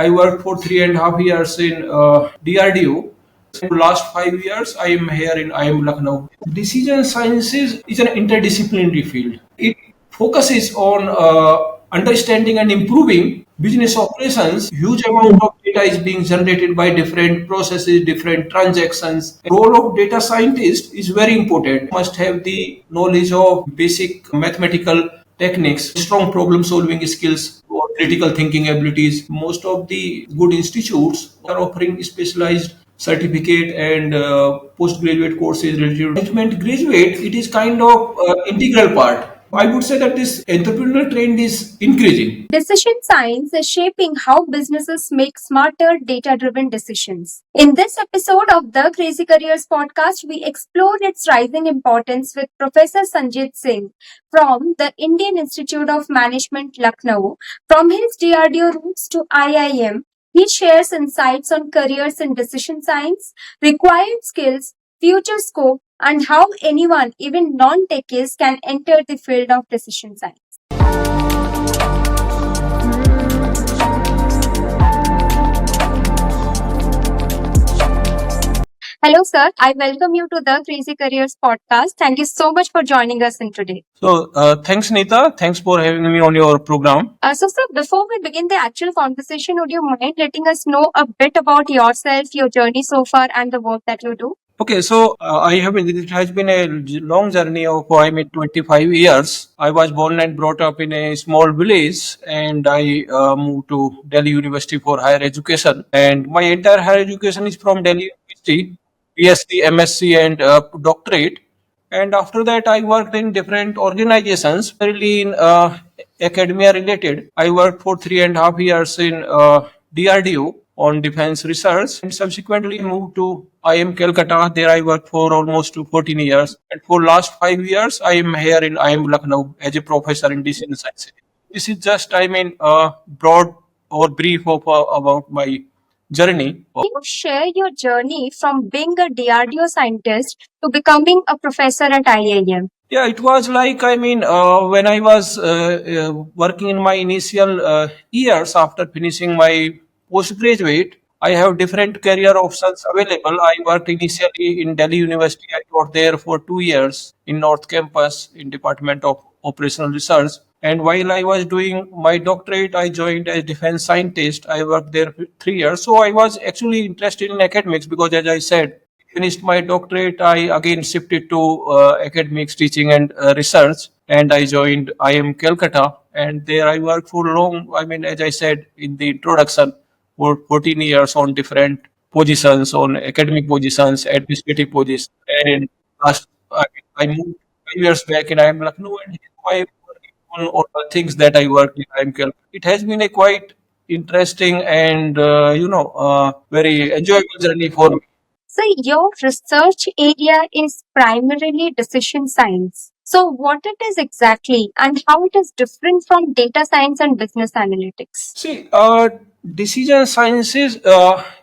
I worked for 3.5 years in DRDO. For last 5 years, I am here in IIM Lucknow. Decision sciences is an interdisciplinary field. It focuses on understanding and improving business operations. Huge amount of data is being generated by different processes, different transactions. Role of data scientist is very important. Must have the knowledge of basic mathematical techniques, strong problem solving skills, or critical thinking abilities. Most of the good institutes are offering specialized certificate and postgraduate courses related to management graduate. It is kind of integral part. I would say that this entrepreneurial trend is increasing. Decision science is shaping how businesses make smarter, data driven decisions. In this episode of the Crazy Careers podcast, we explore its rising importance with Professor Sanjeet Singh from the Indian Institute of Management, Lucknow. From his DRDO roots to IIM, he shares insights on careers in decision science, required skills, future scope, and how anyone, even non techies, can enter the field of decision science. Hello, sir. I welcome you to the Crazy Careers podcast. Thank you so much for joining us in today. So, thanks, Nita. Thanks for having me on your program. Sir, before we begin the actual conversation, would you mind letting us know a bit about yourself, your journey so far, and the work that you do? Okay, so it has been a long journey of, 25 years. I was born and brought up in a small village, and I moved to Delhi University for higher education. And my entire higher education is from Delhi University, PhD, MSc, and doctorate. And after that, I worked in different organizations, really in academia related. I worked for 3.5 years in DRDO on defense research, and subsequently moved to IIM Calcutta. There I worked for almost 14 years. And for last 5 years, I am here in IIM Lucknow as a professor in decision science. This is just, broad or brief of about my journey. Can you share your journey from being a DRDO scientist to becoming a professor at IIM? Yeah, it was like, when I was working in my initial years after finishing my postgraduate, I have different career options available. I worked initially in Delhi University. I taught there for 2 years in North Campus in Department of Operational Research. And while I was doing my doctorate, I joined as defense scientist. I worked there for 3 years. So I was actually interested in academics because, as I said, finished my doctorate, I again shifted to academics, teaching, and research. And I joined IIM Calcutta. And there I worked for long, as I said in the introduction, for 14 years on different positions, on academic positions, administrative positions. And last, I moved 5 years back in IIM Lucknow, and my on all the things that I worked in IIM Calcutta. It has been a quite interesting and very enjoyable journey for me. So, your research area is primarily decision science. So, what it is exactly and how it is different from data science and business analytics? See, decision sciences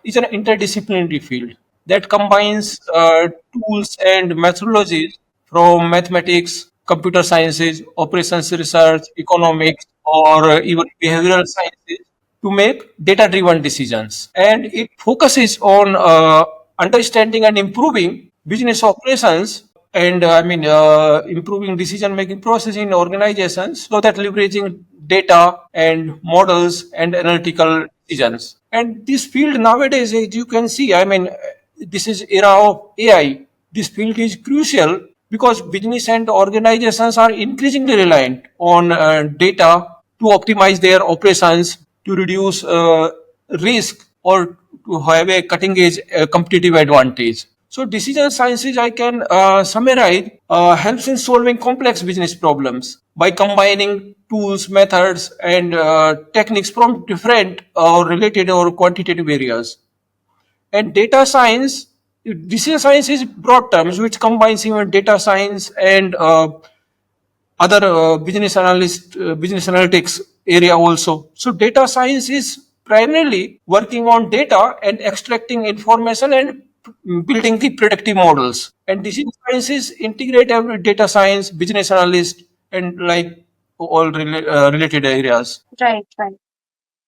is an interdisciplinary field that combines tools and methodologies from mathematics, computer sciences, operations research, economics, or even behavioral sciences to make data driven decisions. And it focuses on understanding and improving business operations and improving decision making process in organizations so that leveraging data and models and analytical decisions. And this field nowadays, as you can see, this is era of AI. This field is crucial because business and organizations are increasingly reliant on data to optimize their operations, to reduce risk, or to have a cutting edge competitive advantage. So decision sciences, I can summarize, helps in solving complex business problems by combining tools, methods, and techniques from different or related or quantitative areas. And data science, decision science is broad terms which combines even data science and other business analytics area also. So data science is primarily working on data and extracting information and building the predictive models. And decision sciences integrate every data science, business analyst, and like all related areas. Right, right.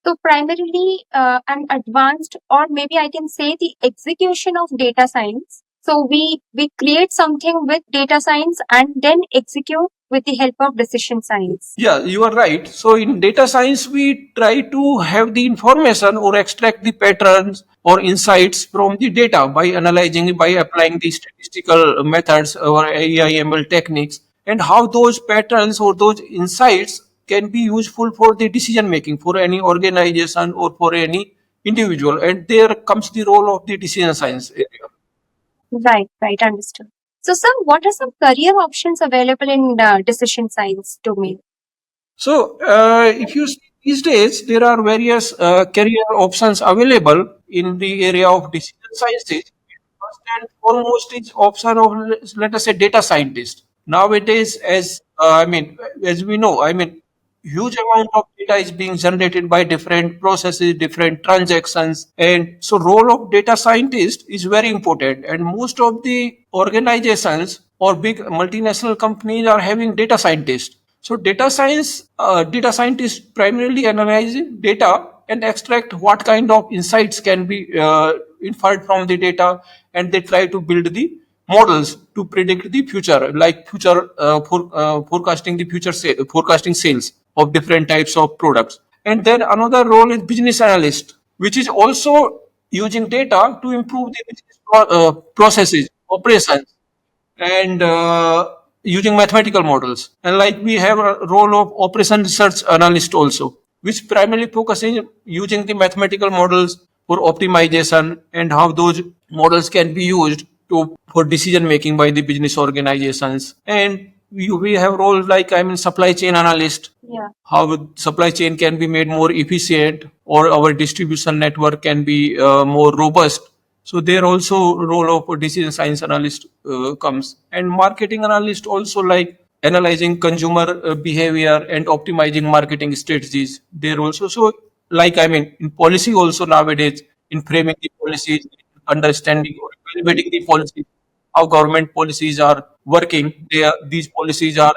So primarily an advanced, or maybe I can say the execution of data science. So we create something with data science and then execute with the help of decision science. Yeah, you are right. So in data science, we try to have the information or extract the patterns or insights from the data by analyzing, by applying the statistical methods or AIML techniques, and how those patterns or those insights can be useful for the decision making for any organization or for any individual. And there comes the role of the decision science area. Right, right, understood. So, sir, what are some career options available in decision science domain? So, if you see these days, there are various career options available in the area of decision sciences. First and foremost is option of, let us say, data scientist. Nowadays, as we know, huge amount of data is being generated by different processes, different transactions, and so role of data scientist is very important. And most of the organizations or big multinational companies are having data scientists. So data scientists primarily analyze data and extract what kind of insights can be inferred from the data, and they try to build the models to predict the future, like forecasting the forecasting sales of different types of products. And then another role is business analyst, which is also using data to improve the business processes, operations, and using mathematical models. And like we have a role of operation research analyst also, which primarily focuses using the mathematical models for optimization and how those models can be used to for decision making by the business organizations. And we have roles like supply chain analyst, Yeah. how supply chain can be made more efficient or our distribution network can be more robust. So there also role of a decision science analyst comes, and marketing analyst also, like analyzing consumer behavior and optimizing marketing strategies. There also, so like in policy also nowadays, in framing the policies, understanding or evaluating the policies, how government policies are working. These policies are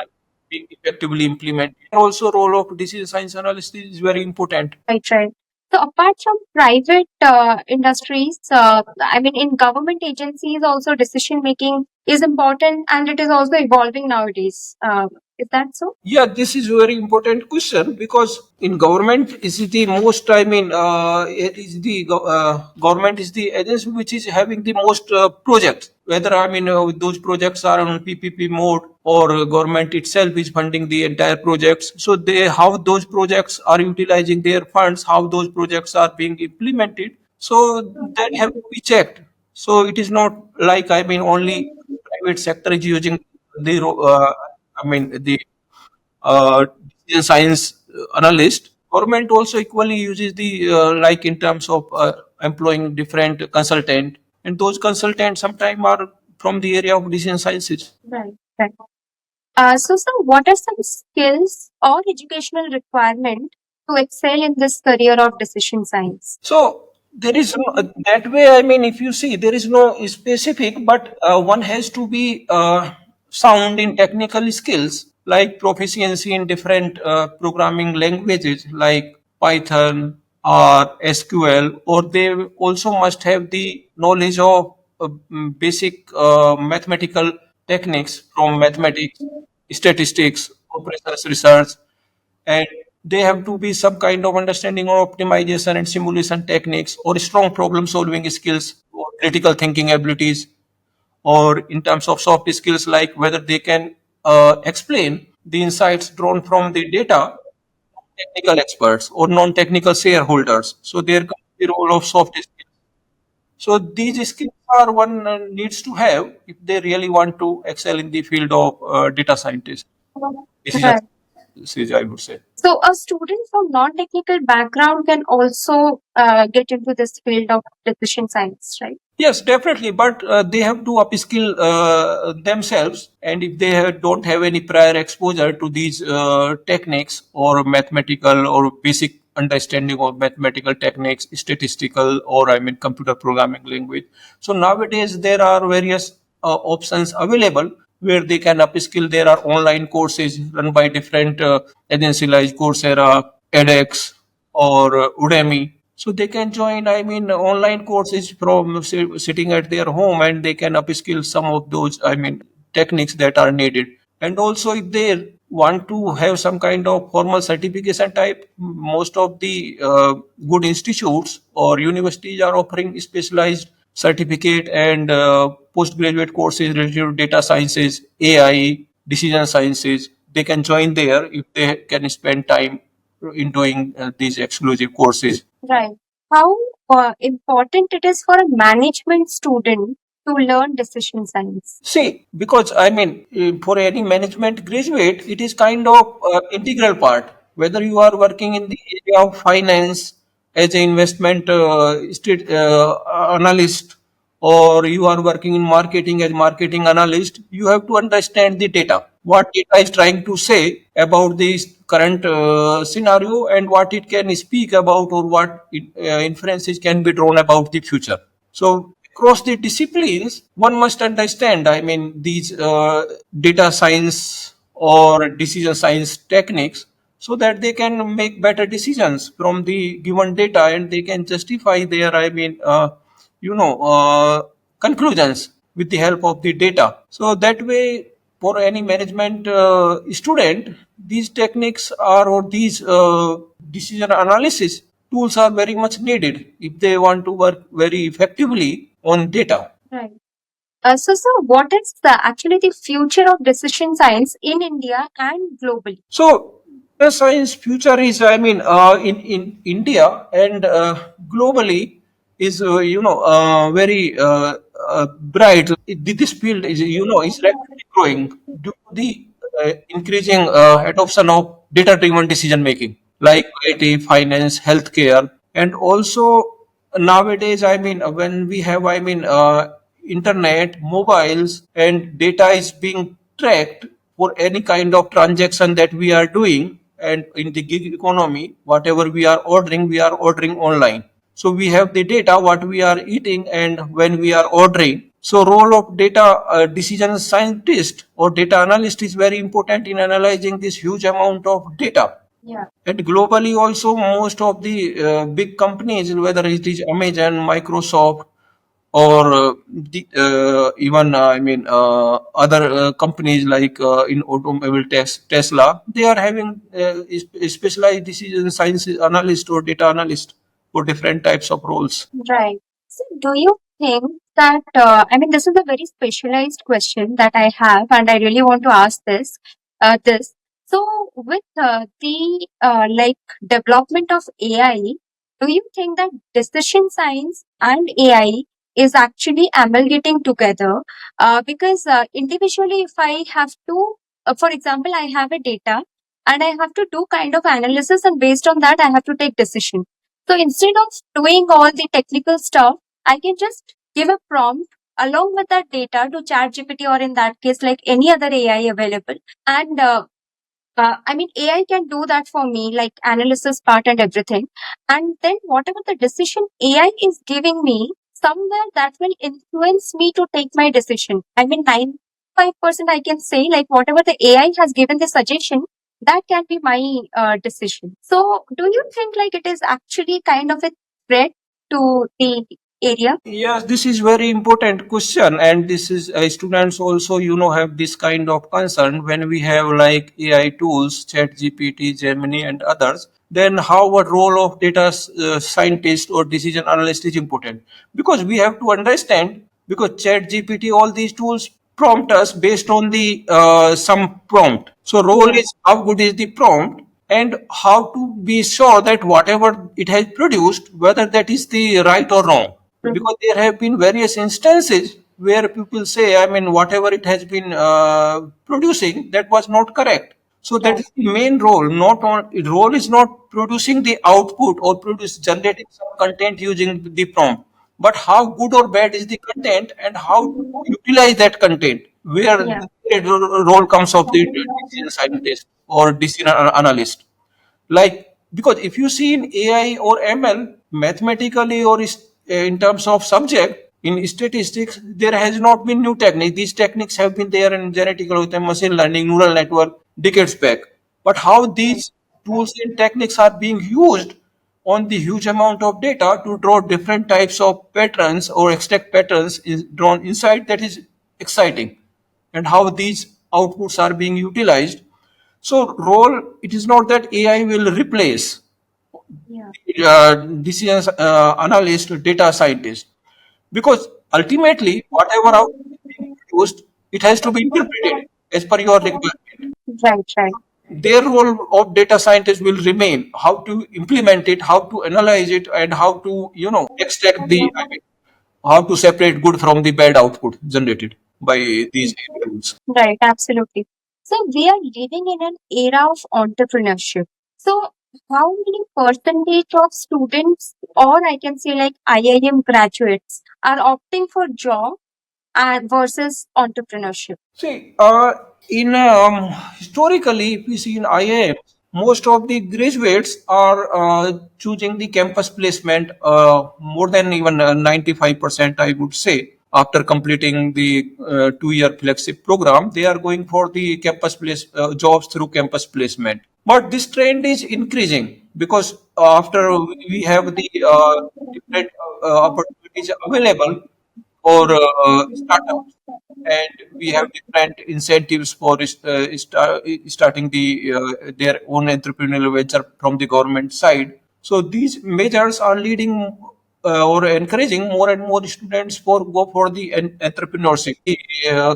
being effectively implemented. Also, role of decision science analyst is very important. Right, right. So apart from private industries, in government agencies also decision making is important and it is also evolving nowadays. Is that so? Yeah, this is a very important question because in government is the most. It is the government is the agency which is having the most projects. Whether those projects are on PPP mode or government itself is funding the entire projects. So they how those projects are utilizing their funds, how those projects are being implemented. So that have to be checked. So it is not like only private sector is using the the decision science analyst. Government also equally uses the like in terms of employing different consultant, and those consultants sometimes are from the area of decision sciences. Right, right. So, sir, what are some skills or educational requirement to excel in this career of decision science? So there is no, that way. If you see, there is no specific, but one has to be sound in technical skills, like proficiency in different programming languages, like Python or SQL, or they also must have the knowledge of basic mathematical techniques from mathematics, statistics, operations research, and they have to be some kind of understanding of optimization and simulation techniques or strong problem solving skills or critical thinking abilities, or in terms of soft skills like whether they can explain the insights drawn from the data, technical experts or non-technical shareholders. So there comes the role of soft skills. So these skills are one needs to have if they really want to excel in the field of data scientist. This is Right. I would say. So, a student from non-technical background can also get into this field of decision science, right? Yes, definitely, but they have to upskill themselves, and if they don't have any prior exposure to these techniques or mathematical or basic understanding of mathematical techniques, statistical or computer programming language. So nowadays there are various options available where they can upskill. There are online courses run by different agencies like Coursera, edX, or Udemy. So they can join, I mean, online courses from sitting at their home, and they can upskill some of those, I mean, techniques that are needed. And also, if they want to have some kind of formal certification type, most of the good institutes or universities are offering specialized certificate and postgraduate courses related to data sciences, AI, decision sciences. They can join there if they can spend time in doing these exclusive courses. Right. How important it is for a management student to learn decision science? See, because I mean, for any management graduate, it is kind of integral part. Whether you are working in the area of finance as an investment analyst, or you are working in marketing as marketing analyst, you have to understand the data. What data is trying to say about this current scenario, and what it can speak about, or what inferences can be drawn about the future. So across the disciplines, one must understand, I mean, these data science or decision science techniques, so that they can make better decisions from the given data, and they can justify their, I mean, conclusions with the help of the data. So that way, for any management student, these techniques are, or these decision analysis tools are very much needed if they want to work very effectively on data. Right. So, what is actually the future of decision science in India and globally? So the science future is, I mean, in India and globally is, very bright. This field is, is rapidly growing due to the increasing adoption of data-driven decision making, like IT, finance, healthcare, and also nowadays, I mean, when we have, I mean, internet, mobiles, and data is being tracked for any kind of transaction that we are doing. And in the gig economy, whatever we are ordering online. So we have the data, what we are eating and when we are ordering. So role of data decision scientist or data analyst is very important in analyzing this huge amount of data. Yeah. And globally also, most of the big companies, whether it is Amazon, Microsoft, or even I mean other companies like in automobile Tesla, they are having specialized decision science analyst or data analyst for different types of roles. Right. So, do you think that, I mean, this is a very specialized question that I have, and I really want to ask this. So, with the like development of AI, do you think that decision science and AI is actually amalgamating together? Because individually, if I have to, for example, I have a data and I have to do kind of analysis, and based on that, I have to take decision. So instead of doing all the technical stuff, I can just give a prompt along with that data to ChatGPT, or in that case, like any other AI available. And I mean, AI can do that for me, like analysis part and everything. And then whatever the decision AI is giving me, somewhere that will influence me to take my decision. I mean, 95% I can say, like whatever the AI has given the suggestion, that can be my decision. So, do you think like it is actually kind of a threat to the area? Yes, this is very important question, and this is students also, have this kind of concern when we have like AI tools, Chat GPT, Gemini, and others. Then how a role of data scientist or decision analyst is important, because we have to understand, because Chat GPT, all these tools prompt us based on the some prompt. So role Yeah. is how good is the prompt, and how to be sure that whatever it has produced, whether that is the right or wrong. Mhm. Because there have been various instances where people say, I mean, whatever it has been producing, that was not correct. So that Right. is the main role. Not on role is not producing the output or produce generating some content using the prompt, but how good or bad is the content and how to utilize that content. Where Yeah. the role comes of the decision scientist or decision analyst. Like, because if you see in AI or ML, mathematically or in terms of subject, in statistics, there has not been new technique. These techniques have been there in genetic algorithm, machine learning, neural network decades back. But how these tools and techniques are being used on the huge amount of data to draw different types of patterns or extract patterns is drawn inside. That is exciting, and how these outputs are being utilized. So role, it is not that AI will replace decisions analyst, data scientist, because ultimately whatever output is being produced, it has to be interpreted as per your requirement. Right, right. Their role of data scientist will remain how to implement it, how to analyze it, and how to extract the, I mean, how to separate good from the bad output generated by these tools. Right, absolutely. So we are living in an era of entrepreneurship. So how many percentage of students, or I can say like IIM graduates, are opting for job versus entrepreneurship? See, in historically, if we see in IIM, most of the graduates are choosing the campus placement, more than even 95%, I would say. After completing the 2-year flagship program, they are going for the campus place jobs through campus placement. But this trend is increasing because after we have the different opportunities available for startups, and we have different incentives for starting their own entrepreneurial venture from the government side. So these measures are leading or encouraging more and more students for go for the entrepreneurship. The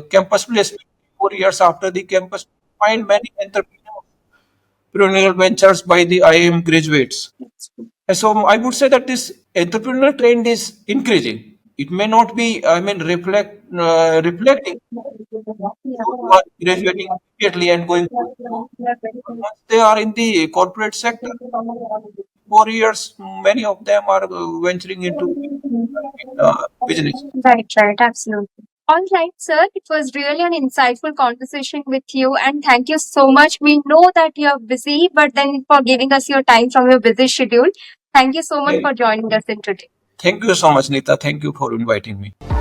campus placement 4 years after the campus, find many entrepreneurial ventures by the IIM graduates. And so I would say that this entrepreneurial trend is increasing. It may not be, I mean, reflecting those who are graduating immediately and going for the job. But once they are in the corporate sector, 4 years, many of them are venturing into business. Right, right, absolutely. All right, sir. It was really an insightful conversation with you, and thank you so much. We know that you're busy, but then for giving us your time from your busy schedule. Thank you so much for joining us in today. Thank you so much, Nita. Thank you for inviting me.